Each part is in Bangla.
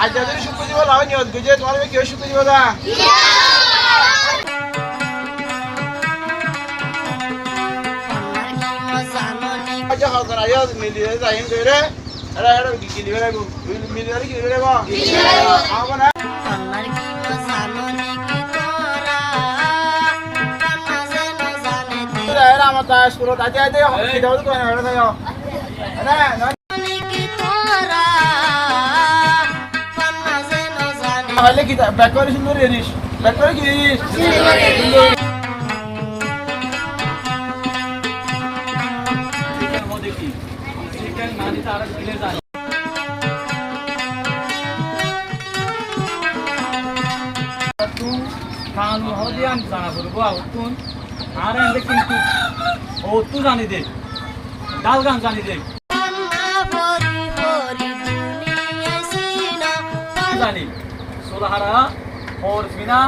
আজ যদি শুক্র দিব লাভ নিয়ত গুজে তোমার কি শুক্র দিব দা আজ হাজার আজ মিলিয়ে যাইম কইরে এরা এরা কি দিবে লাগো মিলিয়ে কি দিবে লাগো আমা না আমার কি মজানো নাকি তোরা কানা যেন জানে দে এরা আমার কাজ করো তাতে আইতে কি দাও তো না এরা দাও না নাকি তোরা কানা যেন জানে হলে কি ব্যাক করে সুন্দর জিনিস ব্যাক করে কি জিনিস সুন্দর কানু হদি আমি জানা করবো আউতুন আর এন্ড কিন্তু ও তু জানি দে ডাল গান জানি দে জানি সোলাহারা ওর ফিনা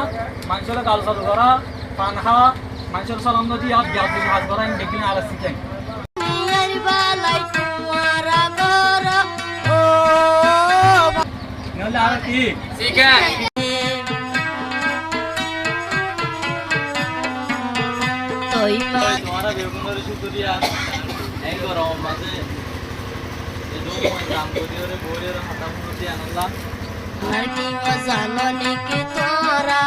মানুষের গাল সাদু করা পানহা মানুষের সালাম নদী আর গ্যাস হাজ করা আমি দেখি আর শিখেন নলে আর কি শিখেন তোমারা বেগুনের সুতরিয়া এই গরম মাঝে এই দোময় কাম করিওরে বইরে হাতা মুতি আনলাম আর কি জানো নাকি তোরা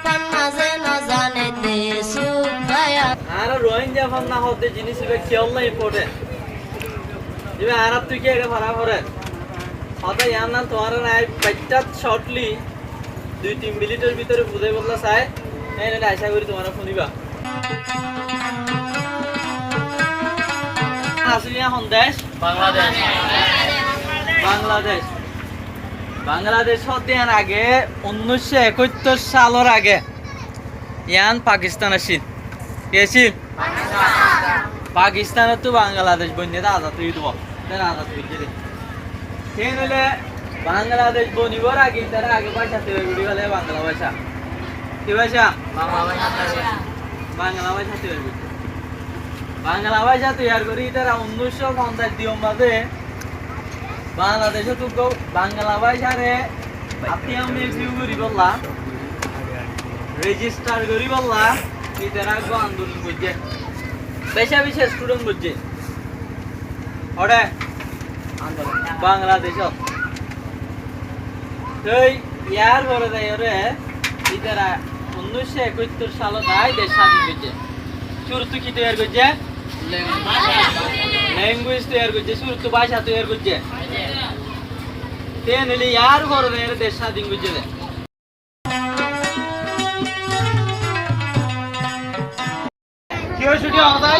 পান্নাজে না জানে দে সুবায়া আর রোহিঙ্গা ফান্না হতে জিনিস বে খেলনা ইম্পর্টেন্ট দিবে আর তুই কি আগে ভাড়া করে হতা ইয়ার না তোমার নাই বাইটা শর্টলি 2-3 মিনিটের ভিতরে বুঝাই বললা চাই এই না আশা করি তোমার শুনিবা আসলিয়া হন দেশ বাংলাদেশ বাংলাদেশ বাংলাদেশ হতে আগে 1971 সালের আগে ইয়ান পাকিস্তান আসিল কি আসিল পাকিস্তানের তো বাংলাদেশ বন্যতা আজাদ হয়ে দেব আজাদ হয়ে গেলে সেই হলে বাংলাদেশ বনিবর আগে তারা আগে ভাষা তৈরি করি বলে বাংলা ভাষা কি ভাষা বাংলা ভাষা তৈরি করছে বাংলা ভাষা তৈরি করি তারা 1950 দিন বাদে বাংলাদেশে তো বাংলা ভাষারে আপনি আমি রিভিউ করি বললাম রেজিস্টার করি বললাম কি তারা আন্দোলন করছে বেশা বেশি স্টুডেন্ট করছে ওরে বাংলাদেশ এই ইয়ার বড় দেয় ওরে ইতারা 1971 সালে দায় দেশ স্বাধীন হয়েছে শুরু তো কি তৈরি করছে ল্যাঙ্গুয়েজ তৈরি করছে শুরু তো ভাষা তৈরি করছে তেন হলে ইয়ার বড় দেয় দেশ স্বাধীন করছে কি হয় ছুটি আমাদের